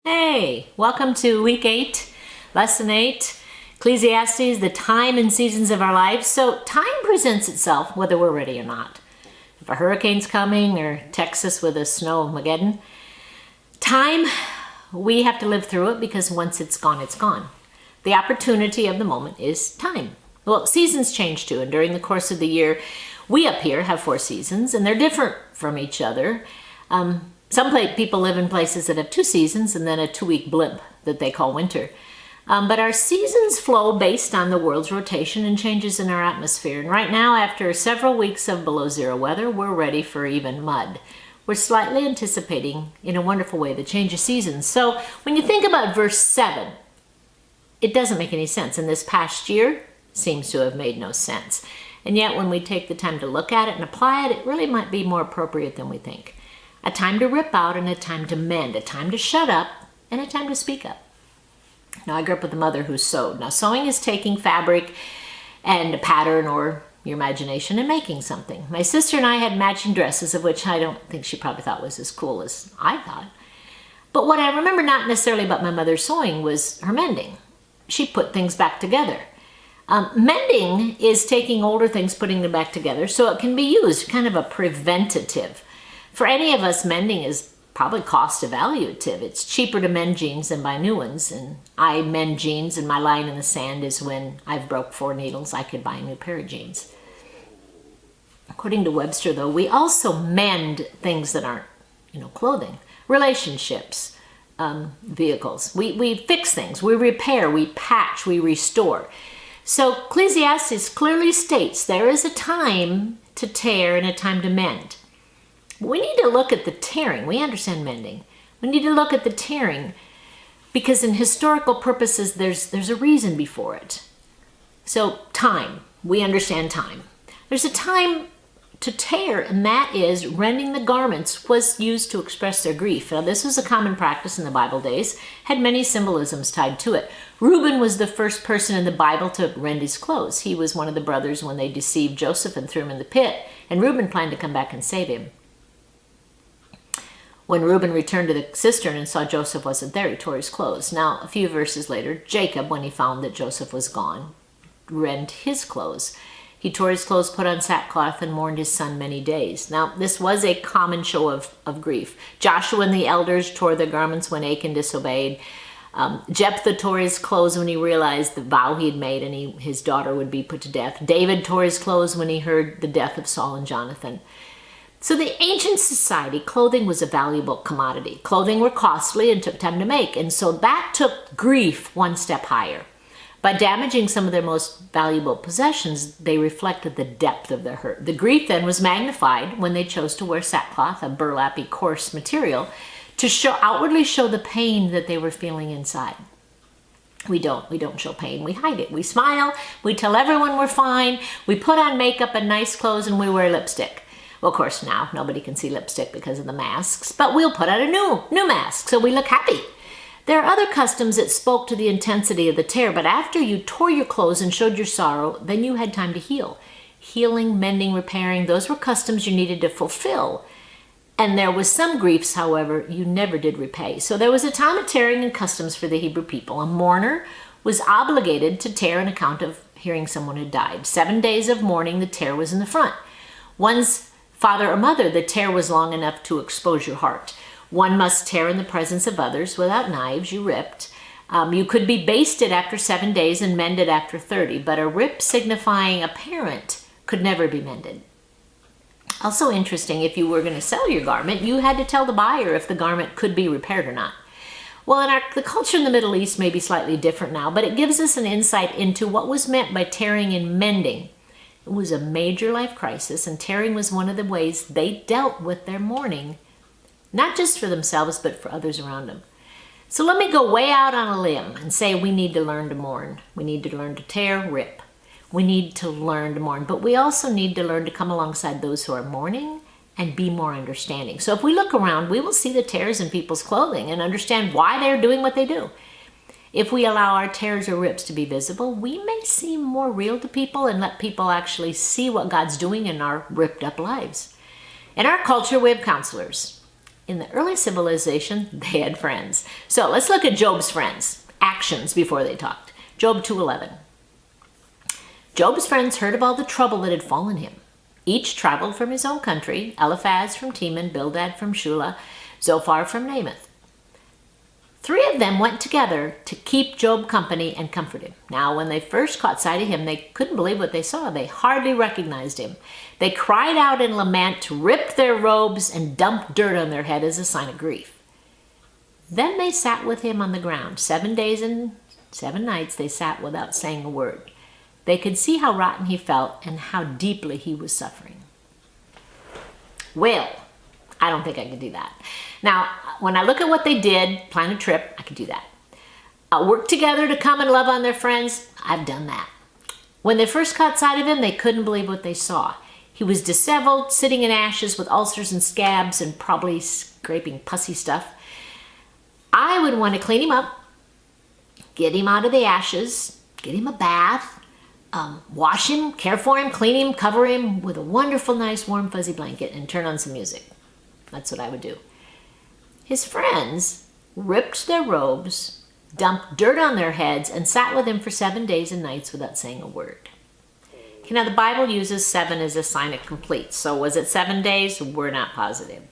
Hey, welcome to week 8, lesson 8, Ecclesiastes, the time and seasons of our lives. So time presents itself whether we're ready or not. If a hurricane's coming or Texas with a snowmageddon, time, we have to live through it because once it's gone, it's gone. The opportunity of the moment is time. Well, seasons change too, and during the course of the year, we up here have 4 seasons, and they're different from each other. Some people live in places that have 2 seasons and then a 2-week blimp that they call winter. But our seasons flow based on the world's rotation and changes in our atmosphere. And right now, after several weeks of below zero weather, we're ready for even mud. We're slightly anticipating, in a wonderful way, the change of seasons. So when you think about verse 7, it doesn't make any sense. And this past year seems to have made no sense. And yet when we take the time to look at it and apply it, it really might be more appropriate than we think. A time to rip out and a time to mend, a time to shut up and a time to speak up. Now, I grew up with a mother who sewed. Now, sewing is taking fabric and a pattern or your imagination and making something. My sister and I had matching dresses, of which I don't think she probably thought was as cool as I thought. But what I remember not necessarily about my mother's sewing was her mending. She put things back together. Mending is taking older things, putting them back together so it can be used, kind of a preventative. For any of us, mending is probably cost evaluative. It's cheaper to mend jeans than buy new ones. And I mend jeans, and my line in the sand is when I've broke 4 needles, I could buy a new pair of jeans. According to Webster, though, we also mend things that aren't, clothing, relationships, vehicles. We fix things, we repair, we patch, we restore. So Ecclesiastes clearly states there is a time to tear and a time to mend. We need to look at the tearing. We understand mending. We need to look at the tearing because in historical purposes, there's a reason before it. So time, we understand time. There's a time to tear, and that is rending the garments was used to express their grief. Now, this was a common practice in the Bible days, had many symbolisms tied to it. Reuben was the first person in the Bible to rend his clothes. He was one of the brothers when they deceived Joseph and threw him in the pit, and Reuben planned to come back and save him. When Reuben returned to the cistern and saw Joseph wasn't there, he tore his clothes. Now, a few verses later, Jacob, when he found that Joseph was gone, rent his clothes. He tore his clothes, put on sackcloth, and mourned his son many days. Now, this was a common show of grief. Joshua and the elders tore their garments when Achan disobeyed. Jephthah tore his clothes when he realized the vow he had made and his daughter would be put to death. David tore his clothes when he heard the death of Saul and Jonathan. So the ancient society, clothing was a valuable commodity. Clothing were costly and took time to make, and so that took grief one step higher. By damaging some of their most valuable possessions, they reflected the depth of their hurt. The grief then was magnified when they chose to wear sackcloth, a burlappy, coarse material, to outwardly show the pain that they were feeling inside. We don't show pain, we hide it. We smile, we tell everyone we're fine, we put on makeup and nice clothes, and we wear lipstick. Well, of course, now nobody can see lipstick because of the masks, but we'll put on a new mask so we look happy. There are other customs that spoke to the intensity of the tear, but after you tore your clothes and showed your sorrow, then you had time to heal. Healing, mending, repairing, those were customs you needed to fulfill. And there was some griefs, however, you never did repay. So there was a time of tearing and customs for the Hebrew people. A mourner was obligated to tear an account of hearing someone had died. 7 days of mourning, the tear was in the front. One's father or mother, the tear was long enough to expose your heart. One must tear in the presence of others without knives, you ripped. You could be basted after 7 days and mended after 30, but a rip signifying a parent could never be mended. Also interesting, if you were going to sell your garment, you had to tell the buyer if the garment could be repaired or not. Well, the culture in the Middle East may be slightly different now, but it gives us an insight into what was meant by tearing and mending. It was a major life crisis, and tearing was one of the ways they dealt with their mourning, not just for themselves, but for others around them. So let me go way out on a limb and say we need to learn to mourn. We need to learn to tear, rip. We need to learn to mourn, but we also need to learn to come alongside those who are mourning and be more understanding. So if we look around, we will see the tears in people's clothing and understand why they're doing what they do. If we allow our tears or rips to be visible, we may seem more real to people and let people actually see what God's doing in our ripped up lives. In our culture, we have counselors. in the early civilization, they had friends. So let's look at Job's friends, actions before they talked. Job 2:11. Job's friends heard of all the trouble that had fallen him. Each traveled from his own country, Eliphaz from Teman, Bildad from Shulah, Zophar from Namath. 3 of them went together to keep Job company and comfort him. Now, when they first caught sight of him, they couldn't believe what they saw. They hardly recognized him. They cried out in lament, ripped their robes, and dumped dirt on their head as a sign of grief. Then they sat with him on the ground. 7 days and 7 nights they sat without saying a word. They could see how rotten he felt and how deeply he was suffering. Well, I don't think I could do that. Now, when I look at what they did, plan a trip, I could do that. Work together to come and love on their friends, I've done that. When they first caught sight of him, they couldn't believe what they saw. He was disheveled, sitting in ashes with ulcers and scabs and probably scraping pussy stuff. I would want to clean him up, get him out of the ashes, get him a bath, wash him, care for him, clean him, cover him with a wonderful, nice, warm, fuzzy blanket, and turn on some music. That's what I would do. His friends ripped their robes, dumped dirt on their heads, and sat with him for 7 days and nights without saying a word. Okay, now the Bible uses 7 as a sign of complete. So was it 7 days? We're not positive.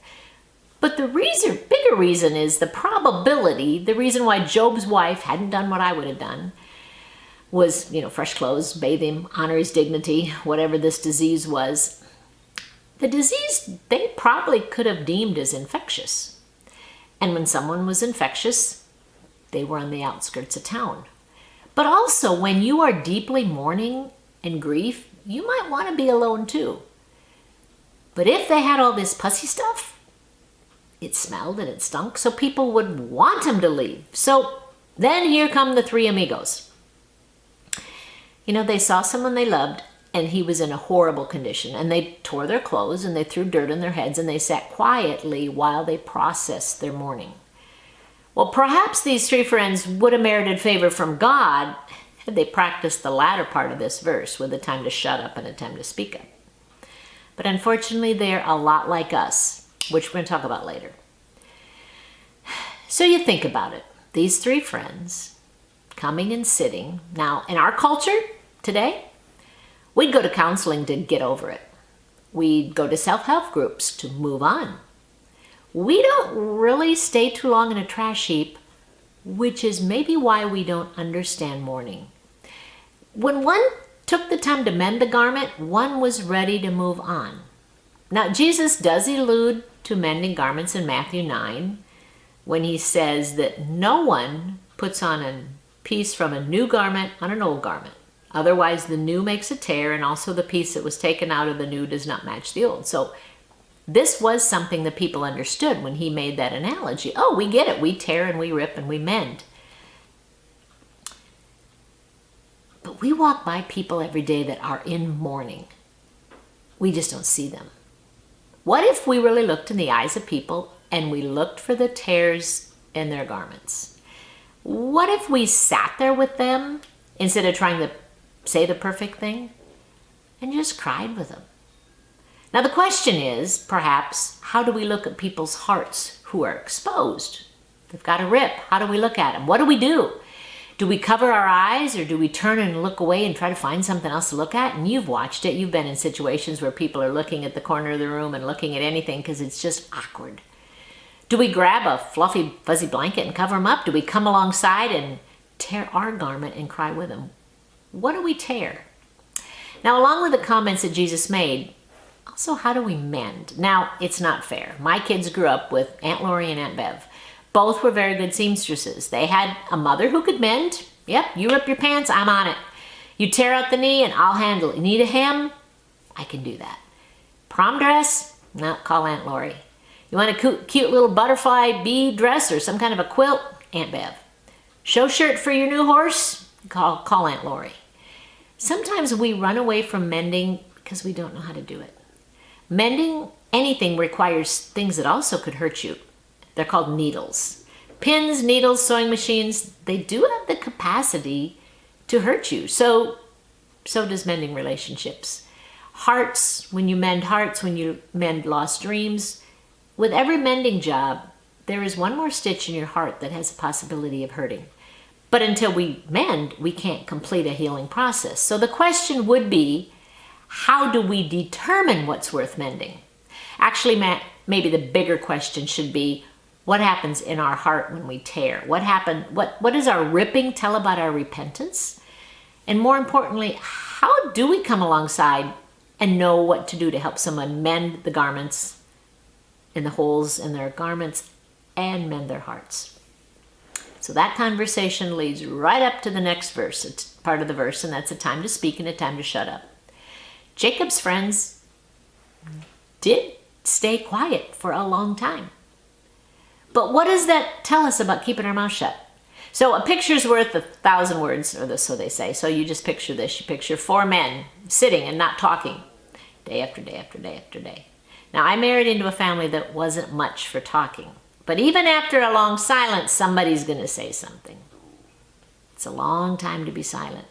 But the bigger reason is the probability, the reason why Job's wife hadn't done what I would have done was, fresh clothes, bathe him, honor his dignity, whatever this disease was. The disease they probably could have deemed as infectious. And when someone was infectious, they were on the outskirts of town. But also, when you are deeply mourning and grief, you might want to be alone too. But if they had all this pussy stuff, it smelled and it stunk, so people would want him to leave. So then here come the 3 amigos. They saw someone they loved, and he was in a horrible condition, and they tore their clothes, and they threw dirt on their heads, and they sat quietly while they processed their mourning. Well, perhaps these 3 friends would have merited favor from God had they practiced the latter part of this verse with a time to shut up and a time to speak up. But unfortunately, they're a lot like us, which we're going to talk about later. So you think about it. These 3 friends coming and sitting. Now, in our culture today, we'd go to counseling to get over it. We'd go to self-help groups to move on. We don't really stay too long in a trash heap, which is maybe why we don't understand mourning. When one took the time to mend the garment, one was ready to move on. Now, Jesus does allude to mending garments in Matthew 9 when he says that no one puts on a piece from a new garment on an old garment. Otherwise, the new makes a tear, and also the piece that was taken out of the new does not match the old. So this was something that people understood when he made that analogy. Oh, we get it. We tear and we rip and we mend. But we walk by people every day that are in mourning. We just don't see them. What if we really looked in the eyes of people and we looked for the tears in their garments? What if we sat there with them instead of trying to say the perfect thing and just cried with them? Now the question is, perhaps, how do we look at people's hearts who are exposed? They've got a rip. How do we look at them? What do we do? Do we cover our eyes, or do we turn and look away and try to find something else to look at? And you've watched it. You've been in situations where people are looking at the corner of the room and looking at anything because it's just awkward. Do we grab a fluffy, fuzzy blanket and cover them up? Do we come alongside and tear our garment and cry with them? What do we tear? Now, along with the comments that Jesus made, also, how do we mend? Now, it's not fair. My kids grew up with Aunt Lori and Aunt Bev. Both were very good seamstresses. They had a mother who could mend. Yep, you rip your pants, I'm on it. You tear out the knee and I'll handle it. You need a hem? I can do that. Prom dress? No, call Aunt Lori. You want a cute little butterfly bead dress or some kind of a quilt? Aunt Bev. Show shirt for your new horse? Call Aunt Lori. Sometimes we run away from mending because we don't know how to do it. Mending anything requires things that also could hurt you. They're called needles. Pins, needles, sewing machines, they do have the capacity to hurt you. So does mending relationships. Hearts, when you mend lost dreams, with every mending job, there is one more stitch in your heart that has a possibility of hurting. But until we mend, we can't complete a healing process. So the question would be, how do we determine what's worth mending? Actually, maybe the bigger question should be, what happens in our heart when we tear? What does our ripping tell about our repentance? And more importantly, how do we come alongside and know what to do to help someone mend the garments and the holes in their garments and mend their hearts? So that conversation leads right up to the next verse. It's part of the verse, and that's a time to speak and a time to shut up. Jacob's friends did stay quiet for a long time. But what does that tell us about keeping our mouth shut? So a picture's worth 1,000 words, or so they say. So you just picture this. You picture 4 men sitting and not talking day after day after day after day. Now, I married into a family that wasn't much for talking. But even after a long silence, somebody's going to say something. It's a long time to be silent.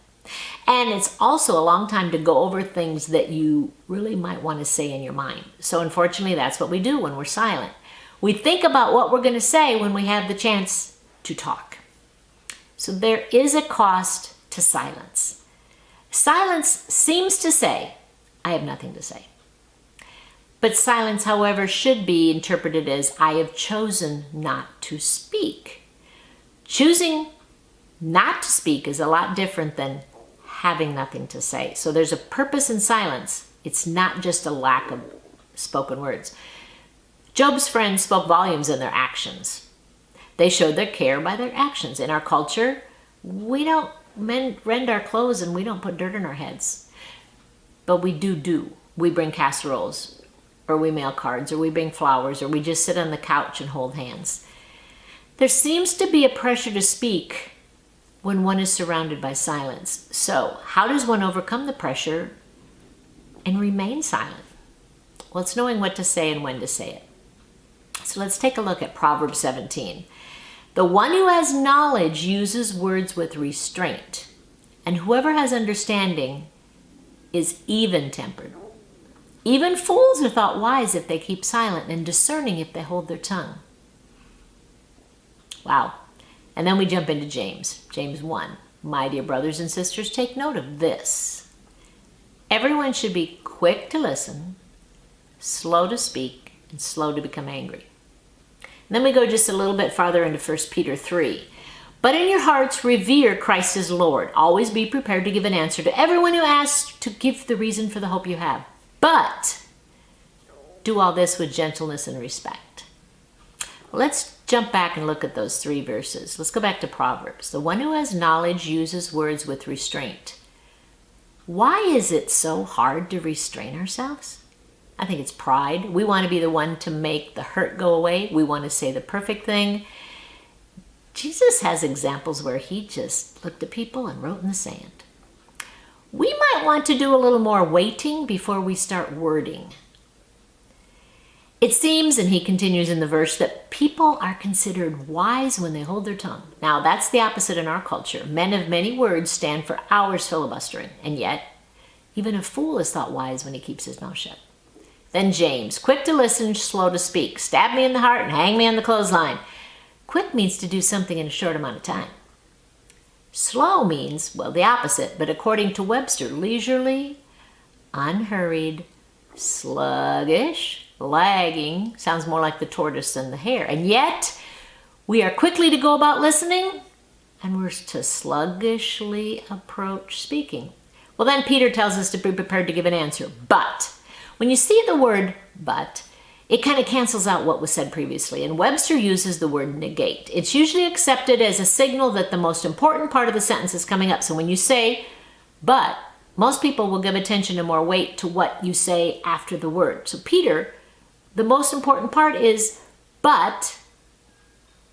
And it's also a long time to go over things that you really might want to say in your mind. So unfortunately, that's what we do when we're silent. We think about what we're going to say when we have the chance to talk. So there is a cost to silence. Silence seems to say, I have nothing to say. But silence, however, should be interpreted as, I have chosen not to speak. Choosing not to speak is a lot different than having nothing to say. So there's a purpose in silence. It's not just a lack of spoken words. Job's friends spoke volumes in their actions. They showed their care by their actions. In our culture, we don't rend our clothes and we don't put dirt in our heads. But we do. We bring casseroles, or we mail cards, or we bring flowers, or we just sit on the couch and hold hands. There seems to be a pressure to speak when one is surrounded by silence. So how does one overcome the pressure and remain silent? Well, it's knowing what to say and when to say it. So let's take a look at Proverbs 17. The one who has knowledge uses words with restraint, and whoever has understanding is even-tempered. Even fools are thought wise if they keep silent, and discerning if they hold their tongue. Wow. And then we jump into James. James 1. My dear brothers and sisters, take note of this. Everyone should be quick to listen, slow to speak, and slow to become angry. And then we go just a little bit farther into 1 Peter 3. But in your hearts revere Christ as Lord. Always be prepared to give an answer to everyone who asks to give the reason for the hope you have. But do all this with gentleness and respect. Well, let's jump back and look at those 3 verses. Let's go back to Proverbs. The one who has knowledge uses words with restraint. Why is it so hard to restrain ourselves? I think it's pride. We want to be the one to make the hurt go away. We want to say the perfect thing. Jesus has examples where he just looked at people and wrote in the sand. We might want to do a little more waiting before we start wording. It seems, and he continues in the verse, that people are considered wise when they hold their tongue. Now, that's the opposite in our culture. Men of many words stand for hours filibustering, and yet, even a fool is thought wise when he keeps his mouth shut. Then James, quick to listen, slow to speak. Stab me in the heart and hang me on the clothesline. Quick means to do something in a short amount of time. Slow means, well, the opposite, but according to Webster, leisurely, unhurried, sluggish, lagging. Sounds more like the tortoise than the hare. And yet, we are quickly to go about listening, and we're to sluggishly approach speaking. Well, then Peter tells us to be prepared to give an answer. But when you see the word but, it kind of cancels out what was said previously. And Webster uses the word negate. It's usually accepted as a signal that the most important part of the sentence is coming up. So when you say but, most people will give attention and more weight to what you say after the word. So Peter, the most important part is but,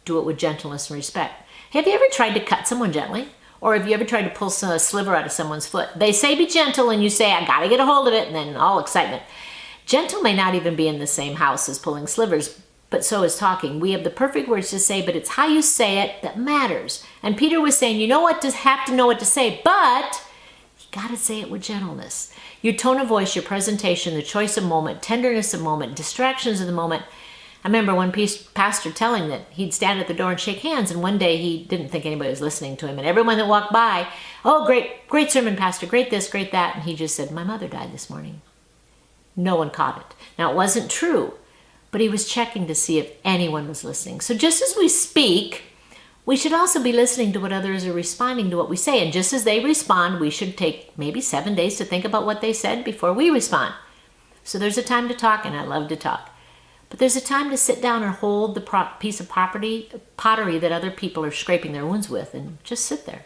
do it with gentleness and respect. Have you ever tried to cut someone gently? Or have you ever tried to pull a sliver out of someone's foot? They say be gentle and you say, I gotta get a hold of it, and then all excitement. Gentle may not even be in the same house as pulling slivers, but so is talking. We have the perfect words to say, but it's how you say it that matters. And Peter was saying, you know what, to have to know what to say, but you gotta say it with gentleness. Your tone of voice, your presentation, the choice of moment, tenderness of moment, distractions of the moment, I remember one pastor telling that he'd stand at the door and shake hands, and one day he didn't think anybody was listening to him, and everyone that walked by, oh, great sermon, pastor, great this, great that, and he just said, my mother died this morning. No one caught it. Now, it wasn't true, but he was checking to see if anyone was listening. So just as we speak, we should also be listening to what others are responding to what we say, and just as they respond, we should take maybe 7 days to think about what they said before we respond. So there's a time to talk, and I love to talk. But there's a time to sit down and hold the piece of pottery that other people are scraping their wounds with, and just sit there.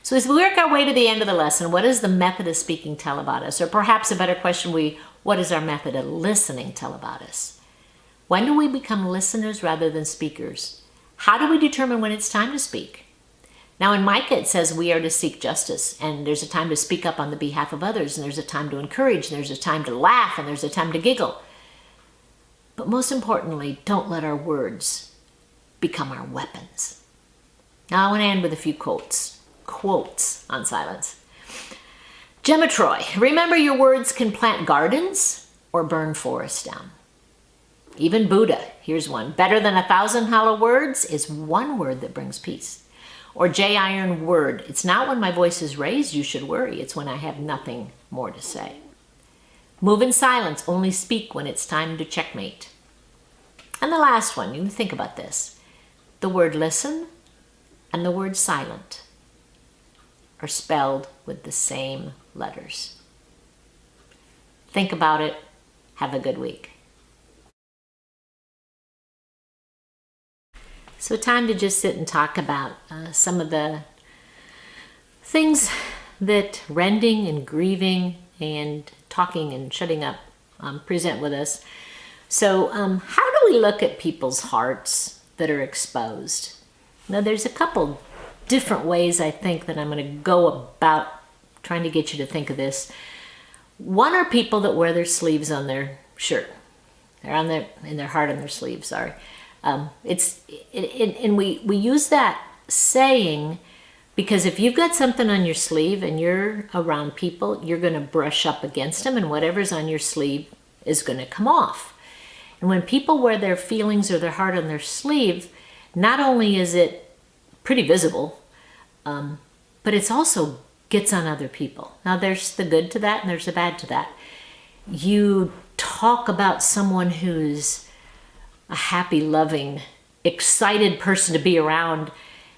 So as we work our way to the end of the lesson, what does the method of speaking tell about us? Or perhaps a better question, what does our method of listening tell about us? When do we become listeners rather than speakers? How do we determine when it's time to speak? Now in Micah it says we are to seek justice, and there's a time to speak up on the behalf of others, and there's a time to encourage, and there's a time to laugh, and there's a time to giggle. But most importantly, don't let our words become our weapons. Now I want to end with a few quotes on silence. Gemma Troy, remember your words can plant gardens or burn forests down. Even Buddha, here's one, better than 1,000 hollow words is one word that brings peace. Or J. Iron Word, it's not when my voice is raised you should worry, it's when I have nothing more to say. Move in silence, only speak when it's time to checkmate. And the last one, you can think about this. The word listen and the word silent are spelled with the same letters. Think about it. Have a good week. So time to just sit and talk about some of the things that rending and grieving and talking and shutting up present with us. So how do we look at people's hearts that are exposed? Now there's a couple different ways I think that I'm going to go about trying to get you to think of this. One are people that wear their sleeves on their shirt. They're in their heart on their sleeve, sorry. And we use that saying because if you've got something on your sleeve and you're around people, you're going to brush up against them, and whatever's on your sleeve is going to come off. And when people wear their feelings or their heart on their sleeve, not only is it pretty visible, but it's also gets on other people. Now there's the good to that and there's the bad to that. You talk about someone who's a happy, loving, excited person to be around,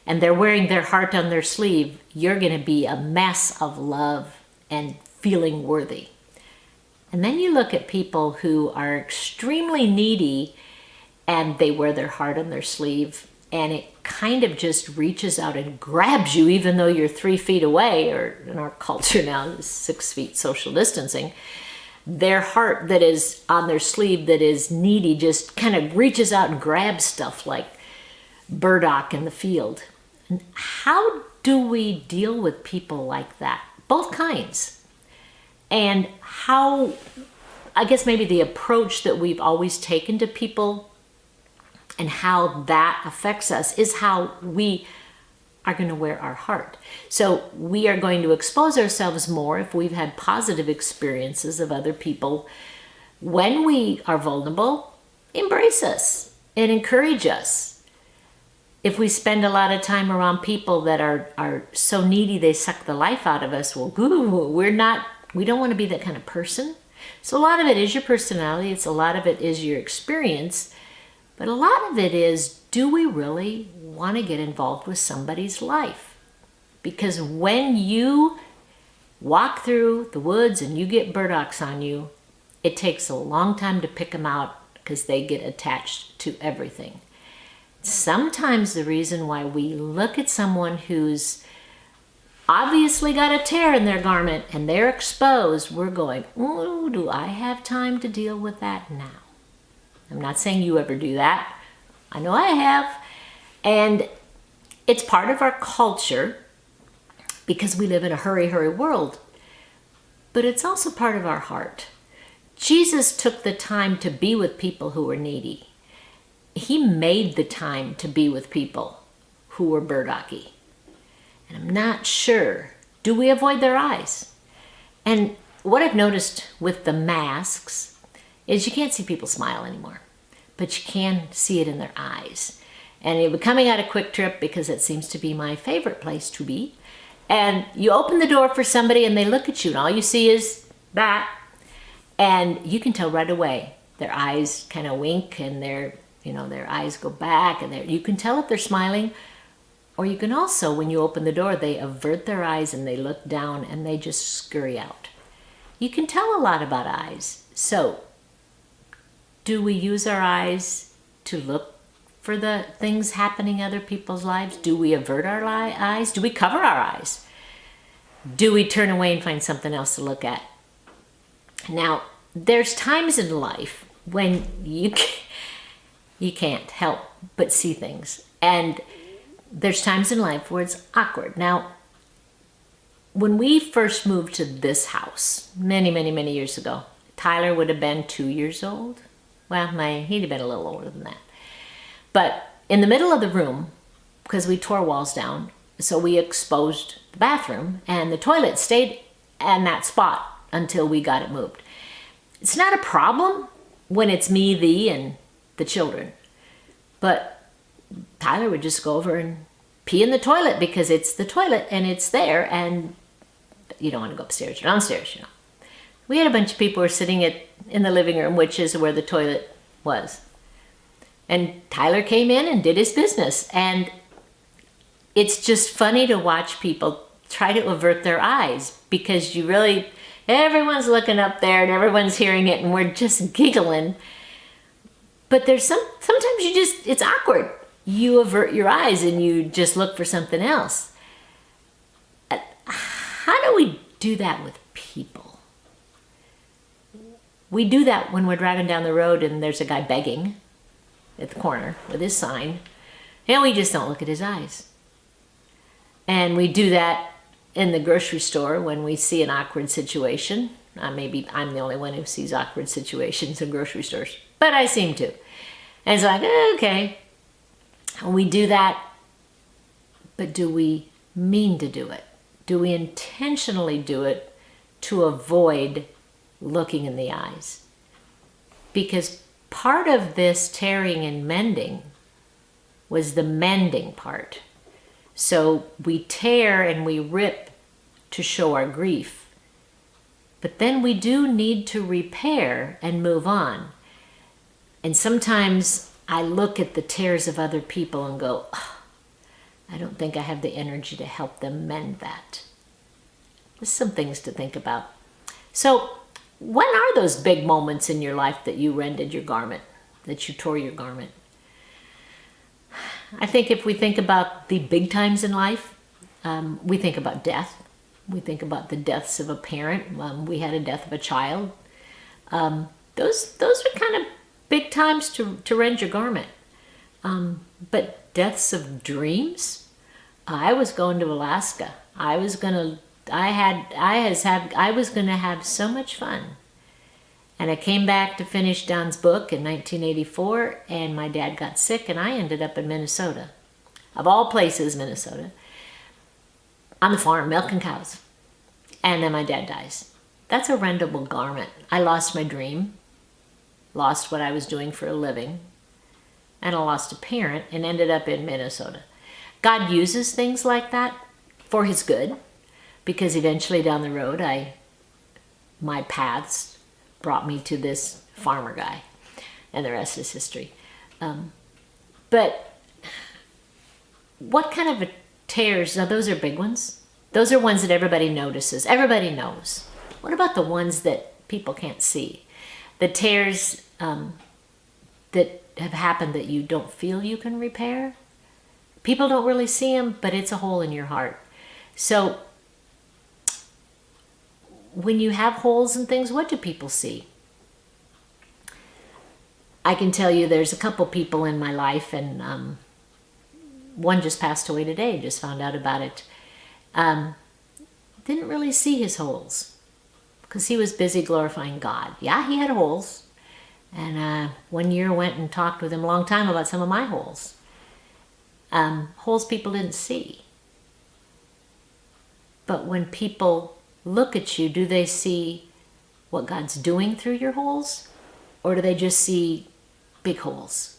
and they're wearing their heart on their sleeve, you're going to be a mess of love and feeling worthy. And then you look at people who are extremely needy and they wear their heart on their sleeve, and it kind of just reaches out and grabs you even though you're 3 feet away, or in our culture now, 6 feet social distancing. Their heart that is on their sleeve that is needy just kind of reaches out and grabs stuff like burdock in the field. And how do we deal with people like that? Both kinds. And how, I guess maybe the approach that we've always taken to people and how that affects us is how we are going to wear our heart. So we are going to expose ourselves more if we've had positive experiences of other people. When we are vulnerable, embrace us and encourage us. If we spend a lot of time around people that are so needy they suck the life out of us, well, we don't want to be that kind of person. So a lot of it is your personality, a lot of it is your experience, but a lot of it is, do we really want to get involved with somebody's life? Because when you walk through the woods and you get burdocks on you, it takes a long time to pick them out because they get attached to everything. Sometimes the reason why we look at someone who's obviously got a tear in their garment and they're exposed, we're going, oh, do I have time to deal with that now? I'm not saying you ever do that. I know I have. And it's part of our culture because we live in a hurry world. But it's also part of our heart. Jesus took the time to be with people who were needy. He made the time to be with people who were burdocky. And I'm not sure, do we avoid their eyes? And what I've noticed with the masks is you can't see people smile anymore. but you can see it in their eyes. And it was coming out of Quick Trip because it seems to be my favorite place to be. And you open the door for somebody and they look at you and all you see is that. And you can tell right away. Their eyes kind of wink and their eyes go back, and you can tell if they're smiling. Or you can also, when you open the door, they avert their eyes and they look down and they just scurry out. You can tell a lot about eyes. So, do we use our eyes to look for the things happening in other people's lives? Do we avert our eyes? Do we cover our eyes? Do we turn away and find something else to look at? Now, there's times in life when you can't help but see things. And there's times in life where it's awkward. Now, when we first moved to this house, many, many, many years ago, Tyler would have been 2 years old. Well, he'd have been a little older than that. But in the middle of the room, because we tore walls down, so we exposed the bathroom, and the toilet stayed in that spot until we got it moved. It's not a problem when it's me, thee, and the children. But Tyler would just go over and pee in the toilet because it's the toilet and it's there, and you don't want to go upstairs or downstairs, We had a bunch of people who were sitting in the living room, which is where the toilet was. And Tyler came in and did his business. And it's just funny to watch people try to avert their eyes because everyone's looking up there and everyone's hearing it and we're just giggling. But there's sometimes it's awkward. You avert your eyes and you just look for something else. How do we do that with people? We do that when we're driving down the road and there's a guy begging at the corner with his sign, and we just don't look at his eyes. And we do that in the grocery store when we see an awkward situation. Maybe I'm the only one who sees awkward situations in grocery stores, but I seem to. And it's like, okay. And we do that, but do we mean to do it? Do we intentionally do it to avoid looking in the eyes? Because part of this tearing and mending was the mending part. So we tear and we rip to show our grief. But then we do need to repair and move on. And sometimes I look at the tears of other people and go, I don't think I have the energy to help them mend that. There's some things to think about. So when are those big moments in your life that you rended your garment, that you tore your garment? I think if we think about the big times in life, we think about death. We think about the deaths of a parent. We had a death of a child. Those are kind of big times to rend your garment. But deaths of dreams. I was going to Alaska. I was going to have so much fun. And I came back to finish Don's book in 1984, and my dad got sick, and I ended up in Minnesota. Of all places, Minnesota. On the farm, milking cows. And then my dad dies. That's a rendable garment. I lost my dream, lost what I was doing for a living, and I lost a parent and ended up in Minnesota. God uses things like that for his good, because eventually down the road, my paths brought me to this farmer guy, and the rest is history. But what kind of tears? Now, those are big ones. Those are ones that everybody notices. Everybody knows. What about the ones that people can't see? The tears that have happened that you don't feel you can repair? People don't really see them, but it's a hole in your heart. So when you have holes and things, what do people see? I can tell you there's a couple people in my life, and one just passed away today, just found out about it. Didn't really see his holes because he was busy glorifying God. Yeah, he had holes. And one year went and talked with him a long time about some of my holes. Holes people didn't see. But when people look at you, do they see what God's doing through your holes? Or do they just see big holes.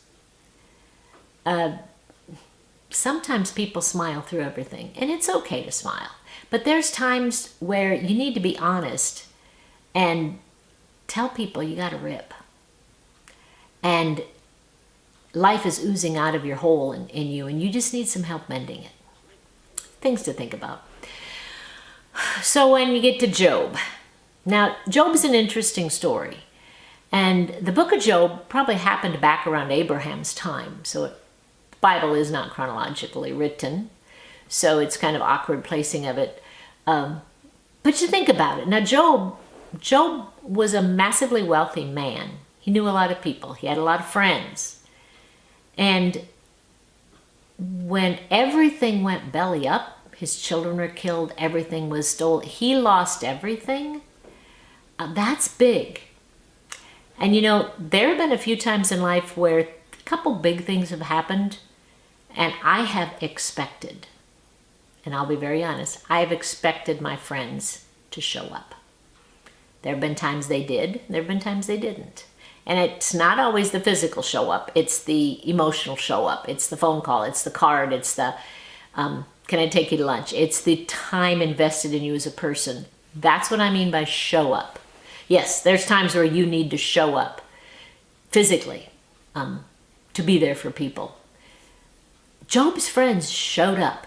Sometimes people smile through everything, and it's okay to smile. But there's times where you need to be honest and tell people you got to rip. And life is oozing out of your hole in you, and you just need some help mending it. Things to think about. So when you get to Job, now Job's an interesting story. And the book of Job probably happened back around Abraham's time. So the Bible is not chronologically written. So it's kind of awkward placing of it. But you think about it. Now Job was a massively wealthy man. He knew a lot of people. He had a lot of friends. And when everything went belly up, his children were killed, everything was stolen, he lost everything. That's big. And you know, there have been a few times in life where a couple big things have happened, and I have expected, and I'll be very honest, I have expected my friends to show up. There have been times they did, there have been times they didn't. And it's not always the physical show up, it's the emotional show up, it's the phone call, it's the card, it's the, can I take you to lunch? It's the time invested in you as a person. That's what I mean by show up. Yes, there's times where you need to show up physically to be there for people. Job's friends showed up,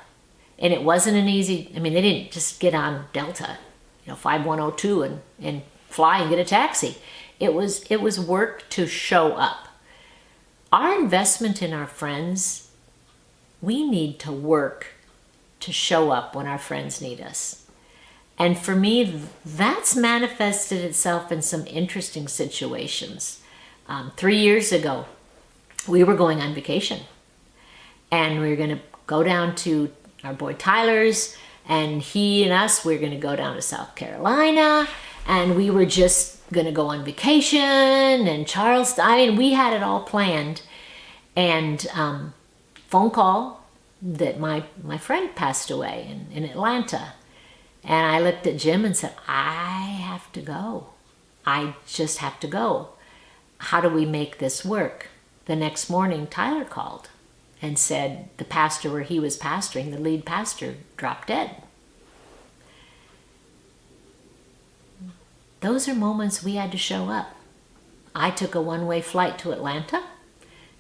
and it wasn't an easy, I mean, they didn't just get on Delta, 5102 and fly and get a taxi. It was work to show up. Our investment in our friends, we need to work to show up when our friends need us. And for me, that's manifested itself in some interesting situations. 3 years ago, we were going on vacation. And we were going to go down to our boy Tyler's, and he and us, we were going to go down to South Carolina, and we were just going to go on vacation, and Charleston. I mean, we had it all planned. And phone call that my friend passed away in Atlanta. And I looked at Jim and said, I have to go. I just have to go. How do we make this work? The next morning, Tyler called and said the pastor where he was pastoring, the lead pastor, dropped dead. Those are moments we had to show up. I took a one-way flight to Atlanta,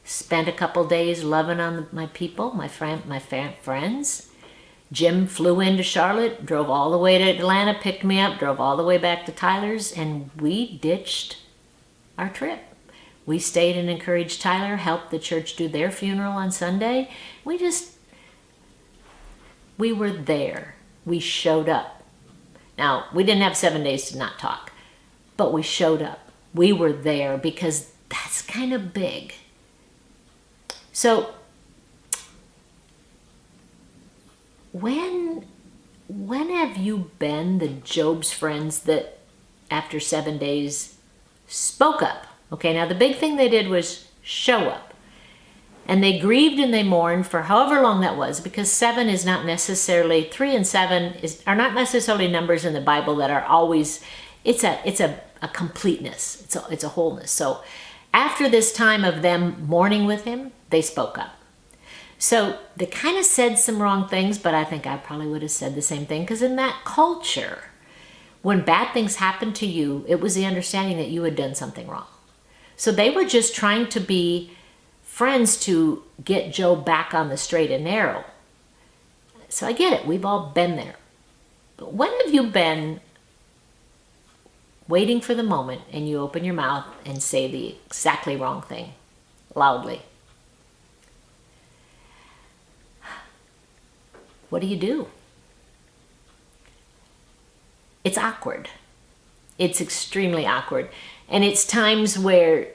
spent a couple days loving on my people, my friends. Jim flew into Charlotte, drove all the way to Atlanta, picked me up, drove all the way back to Tyler's, and we ditched our trip. We stayed and encouraged Tyler, helped the church do their funeral on Sunday. We were there. We showed up. Now, we didn't have 7 days to not talk, but we showed up. We were there because that's kind of big. So, when have you been the Job's friends that after 7 days spoke up? Okay, now the big thing they did was show up. And they grieved and they mourned for however long that was, because 7 is not necessarily, 3 and 7 are not necessarily numbers in the Bible that are always, it's a completeness, it's a wholeness. So after this time of them mourning with him, they spoke up. So they kind of said some wrong things, but I think I probably would have said the same thing, because in that culture, when bad things happened to you, it was the understanding that you had done something wrong. So they were just trying to be friends to get Job back on the straight and narrow. So I get it. We've all been there. But when have you been waiting for the moment and you open your mouth and say the exactly wrong thing loudly? What do? It's awkward. It's extremely awkward. And it's times where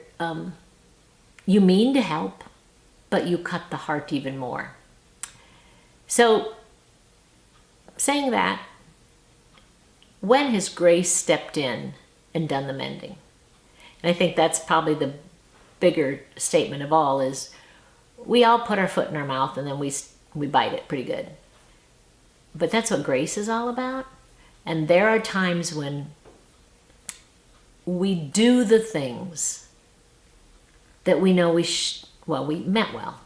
you mean to help, but you cut the heart even more. So, saying that, when has grace stepped in and done the mending? And I think that's probably the bigger statement of all, is we all put our foot in our mouth and then we bite it pretty good. But that's what grace is all about. And there are times when we do the things that we know we meant well.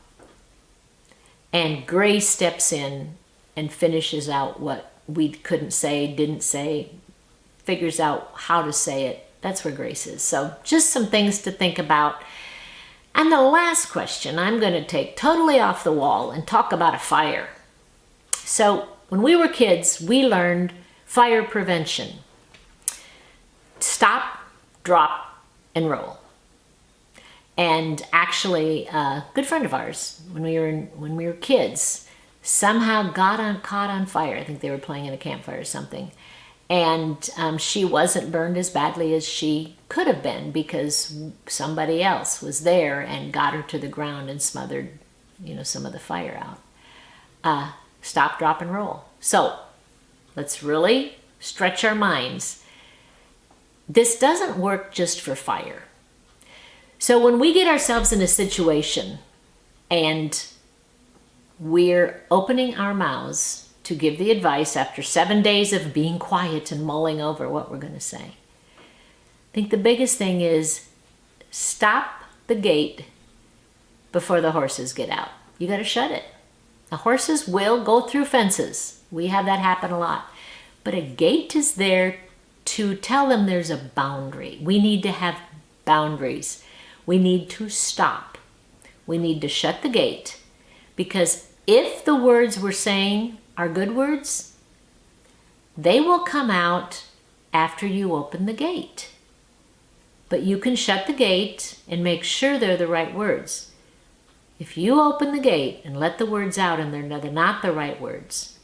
And grace steps in and finishes out what we couldn't say, didn't say, figures out how to say it. That's where grace is. So just some things to think about. And the last question I'm going to take totally off the wall and talk about a fire. So when we were kids, we learned fire prevention. Stop, drop, and roll. And actually, a good friend of ours, when we were kids, somehow caught on fire. I think they were playing in a campfire or something. And she wasn't burned as badly as she could have been because somebody else was there and got her to the ground and smothered, some of the fire out. Stop, drop, and roll. So let's really stretch our minds. This doesn't work just for fire. So when we get ourselves in a situation and we're opening our mouths to give the advice after 7 days of being quiet and mulling over what we're going to say, I think the biggest thing is stop the gate before the horses get out. You got to shut it. The horses will go through fences. We have that happen a lot. But a gate is there to tell them there's a boundary. We need to have boundaries. We need to stop. We need to shut the gate, because if the words we're saying are good words, they will come out after you open the gate. But you can shut the gate and make sure they're the right words. If you open the gate and let the words out and they're not the right words,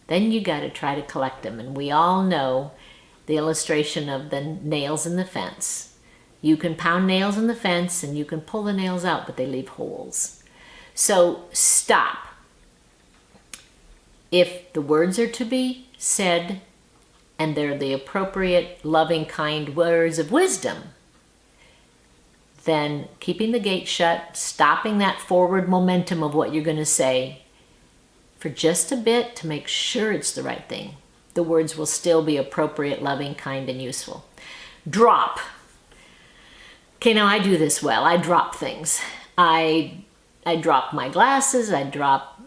then you got to try to collect them. And we all know the illustration of the nails in the fence. You can pound nails in the fence and you can pull the nails out, but they leave holes. So stop. If the words are to be said and they're the appropriate, loving, kind words of wisdom, then keeping the gate shut, stopping that forward momentum of what you're going to say for just a bit to make sure it's the right thing. The words will still be appropriate, loving, kind, and useful. Drop. Okay, now I do this well. I drop things. I drop my glasses. I drop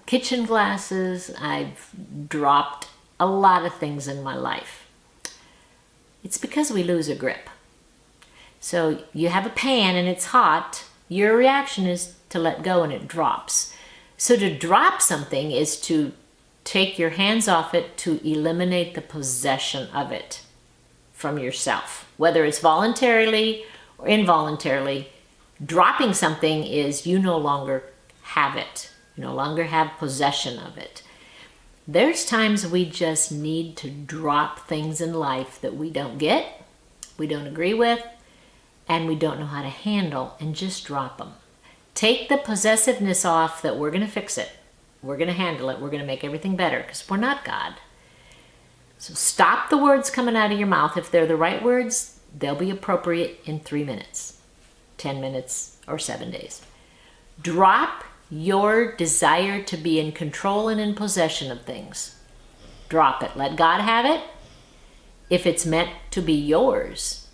kitchen glasses. I've dropped a lot of things in my life. It's because we lose a grip. So you have a pan and it's hot. Your reaction is to let go and it drops. So to drop something is to take your hands off it, to eliminate the possession of it from yourself. Whether it's voluntarily or involuntarily, dropping something is you no longer have it. You no longer have possession of it. There's times we just need to drop things in life that we don't get, we don't agree with, and we don't know how to handle, and just drop them. Take the possessiveness off that we're going to fix it. We're going to handle it. We're going to make everything better, because we're not God. So stop the words coming out of your mouth. If they're the right words, they'll be appropriate in 3 minutes, 10 minutes, or 7 days. Drop your desire to be in control and in possession of things. Drop it. Let God have it. If it's meant to be yours,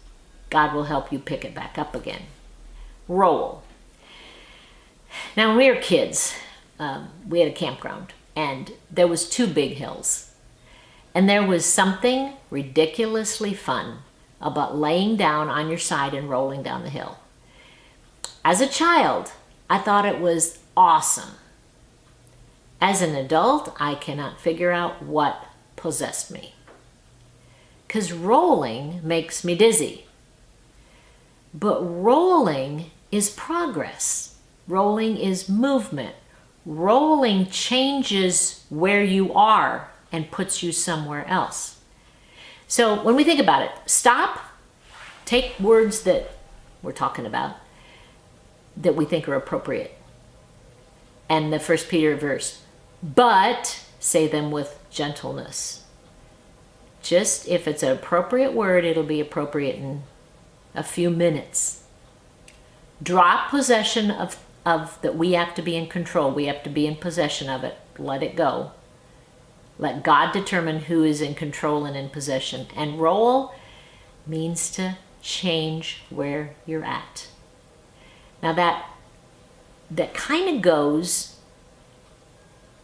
God will help you pick it back up again. Roll. Now, when we were kids, we had a campground, and there was 2 big hills. And there was something ridiculously fun about laying down on your side and rolling down the hill. As a child, I thought it was awesome. As an adult, I cannot figure out what possessed me. Because rolling makes me dizzy. But rolling is progress. Rolling is movement. Rolling changes where you are and puts you somewhere else. So when we think about it, stop, take words that we're talking about that we think are appropriate. And the 1 Peter verse, but say them with gentleness. Just if it's an appropriate word, it'll be appropriate in a few minutes. Drop possession of that we have to be in control. We have to be in possession of it. Let it go. Let God determine who is in control and in possession. And roll means to change where you're at. Now that kind of goes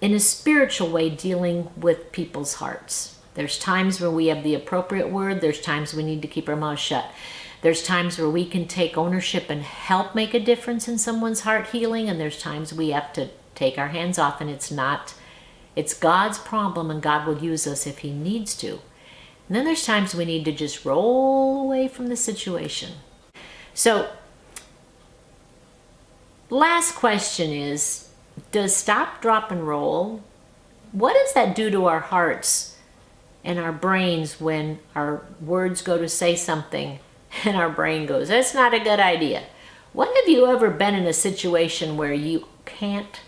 in a spiritual way, dealing with people's hearts. There's times where we have the appropriate word. There's times we need to keep our mouth shut. There's times where we can take ownership and help make a difference in someone's heart healing. And there's times we have to take our hands off, and it's God's problem, and God will use us if he needs to. And then there's times we need to just roll away from the situation. So, last question is, does stop, drop, and roll, what does that do to our hearts and our brains when our words go to say something and our brain goes, that's not a good idea? When have you ever been in a situation where you can't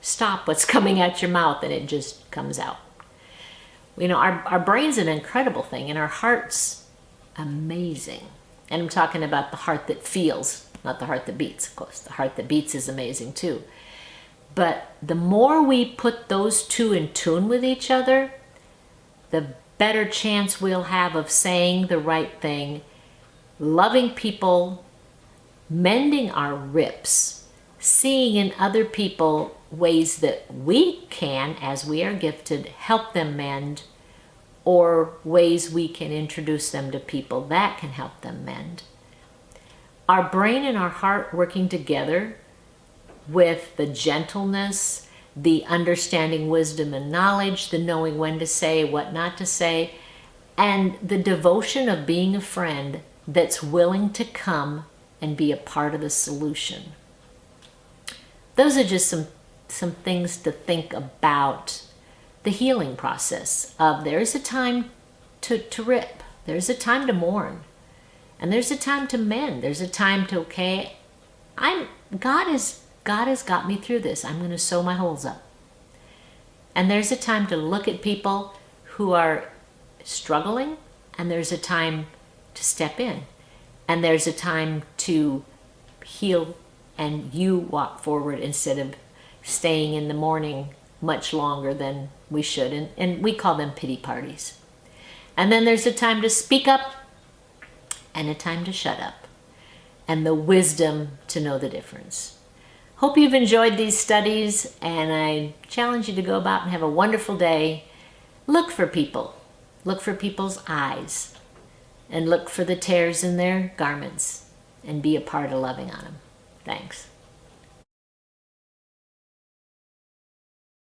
stop what's coming out your mouth and it just comes out? Our brain's an incredible thing, and our heart's amazing. And I'm talking about the heart that feels, not the heart that beats, of course. The heart that beats is amazing too. But the more we put those two in tune with each other, the better chance we'll have of saying the right thing, loving people, mending our rips, seeing in other people ways that we can, as we are gifted, help them mend, or ways we can introduce them to people that can help them mend. Our brain and our heart working together with the gentleness, the understanding, wisdom, and knowledge, the knowing when to say, what not to say, and the devotion of being a friend that's willing to come and be a part of the solution. Those are just some things to think about the healing process of there's a time to rip, there's a time to mourn, and there's a time to mend, there's a time to, okay, God has got me through this, I'm going to sew my holes up. And there's a time to look at people who are struggling, and there's a time to step in, and there's a time to heal and you walk forward instead of staying in the mourning much longer than we should. And we call them pity parties. And then there's a time to speak up and a time to shut up, and the wisdom to know the difference. Hope you've enjoyed these studies, and I challenge you to go about and have a wonderful day. Look for people. Look for people's eyes, and look for the tears in their garments, and be a part of loving on them. Thanks.